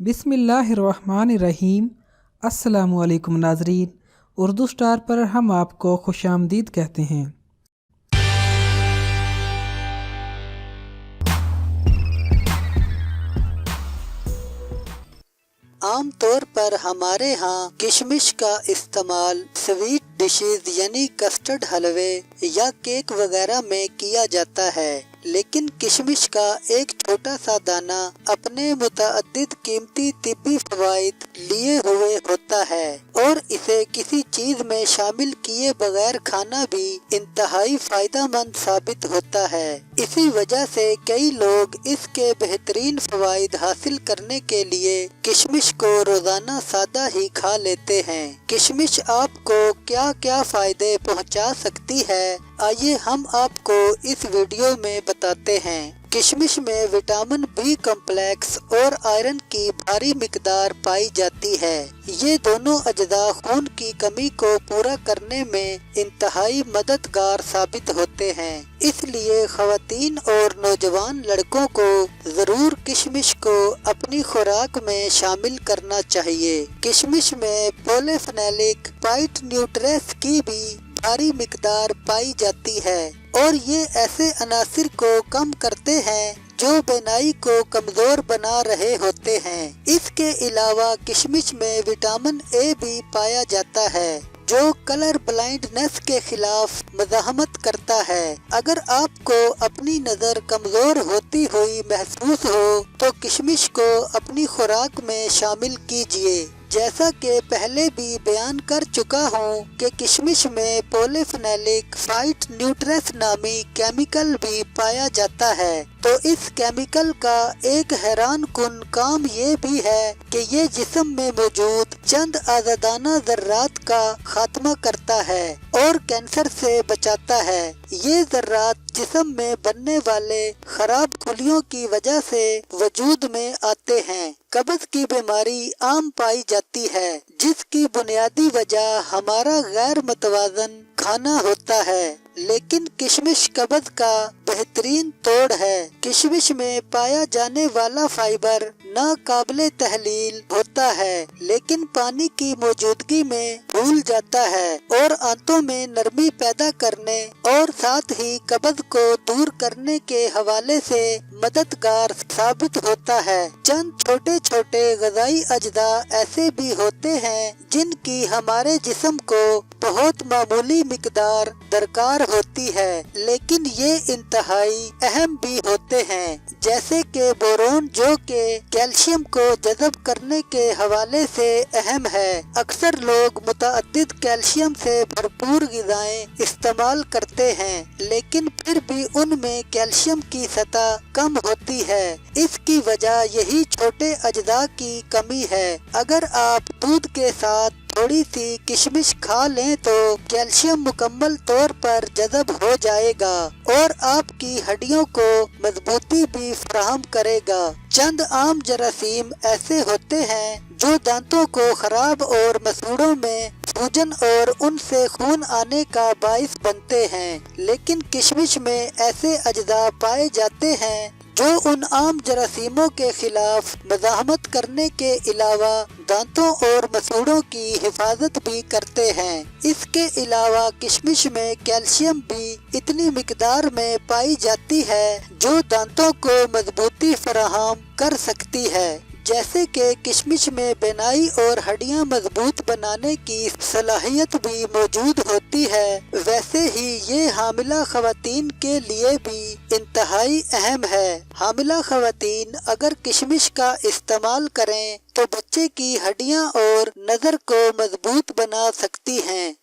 बिस्मिल्लाहिर्रहमानिर्रहीम। अस्सलामुअलैकुम नाज़रीन, उर्दू स्टार पर हम आपको खुशामदीद कहते हैं। आम तौर पर हमारे यहाँ किशमिश का इस्तेमाल स्वीट डिशेज यानी कस्टर्ड हलवे या केक वगैरह में किया जाता है, लेकिन किशमिश का एक छोटा सा दाना अपने मुतअद्दिद कीमती तिब्बी फवाइद लिए हुए होता है और इसे किसी चीज में शामिल किए बगैर खाना भी इंतहाई फायदेमंद साबित होता है। इसी वजह से कई लोग इसके बेहतरीन फवाइद हासिल करने के लिए किशमिश को रोजाना सादा ही खा लेते हैं। किशमिश आपको क्या क्या फायदे पहुंचा सकती है, आइए हम आपको इस वीडियो में बताते हैं। किशमिश में विटामिन बी कॉम्प्लेक्स और आयरन की भारी मिकदार पाई जाती है। ये दोनों अजदा खून की कमी को पूरा करने में इंतहाई मददगार साबित होते हैं। इसलिए ख़वातीन और नौजवान लड़कों को जरूर किशमिश को अपनी खुराक में शामिल करना चाहिए। किशमिश में पॉलीफेनोलिक फाइटोन्यूट्रिएंट्स की भी भारी मिकदार पाई जाती है और ये ऐसे अनासिर को कम करते हैं जो बीनाई को कमजोर बना रहे होते हैं। इसके अलावा किशमिश में विटामिन ए भी पाया जाता है जो कलर ब्लाइंडनेस के खिलाफ मज़ाहमत करता है। अगर आपको अपनी नज़र कमजोर होती हुई महसूस हो तो किशमिश को अपनी खुराक में शामिल कीजिए। जैसा कि पहले भी बयान कर चुका हूँ कि किशमिश में पॉलीफेनोलिक फाइटोन्यूट्रिएंट्स नामी केमिकल भी पाया जाता है, तो इस केमिकल का एक हैरान कुन काम ये भी है कि ये जिस्म में मौजूद चंद आज़ादाना ज़र्रात का खात्मा करता है और कैंसर से बचाता है। ये ज़र्रात जिस्म में बनने वाले खराब खुलियों की वजह से वजूद में आते हैं। कब्ज की बीमारी आम पाई जाती है, जिसकी बुनियादी वजह हमारा गैर मुतवाज़न खाना होता है, लेकिन किशमिश कब्ज का बेहतरीन तोड़ है। किशमिश में पाया जाने वाला फाइबर नाकाबिले तहलील होता है, लेकिन पानी की मौजूदगी में घुल जाता है और आंतों में नरमी पैदा करने और साथ ही कब्ज को दूर करने के हवाले से मददगार साबित होता है। चंद छोटे छोटे ग़िज़ाई अज्जा ऐसे भी होते हैं जिनकी हमारे जिस्म को बहुत मामूली मिकदार दरकार होती है, लेकिन ये इंतहाई अहम भी होते हैं, जैसे कि बोरोन जो कि कैल्शियम को जज़ब करने के हवाले से अहम है। अक्सर लोग मुतअद्दिद कैल्शियम से भरपूर ग़िज़ाएं इस्तेमाल करते हैं, लेकिन फिर भी उनमें कैल्शियम की सतह कम होती है। इसकी वजह यही छोटे अज्जा की कमी है। अगर आप दूध के साथ थोड़ी सी किशमिश खा लें तो कैल्शियम मुकम्मल तौर पर जज़ब हो जाएगा और आपकी हड्डियों को मजबूती भी फराहम करेगा। चंद आम जरासीम ऐसे होते हैं जो दांतों को खराब और मसूड़ों में सूजन और उनसे खून आने का बाइस बनते हैं, लेकिन किशमिश में ऐसे अज्जा पाए जाते हैं जो उन आम जरासीमों के खिलाफ मज़ाहमत करने के अलावा दांतों और मसूड़ों की हिफाजत भी करते हैं। इसके अलावा किशमिश में कैल्शियम भी इतनी मिकदार में पाई जाती है जो दांतों को मजबूती फराहम कर सकती है। जैसे कि किशमिश में बिनाई और हड्डियां मजबूत बनाने की सलाहियत भी मौजूद है, वैसे ही ये हामिला ख़वातीन के लिए भी इंतहाई अहम है। हामिला ख़वातीन अगर किशमिश का इस्तेमाल करें तो बच्चे की हड्डियां और नज़र को मजबूत बना सकती हैं।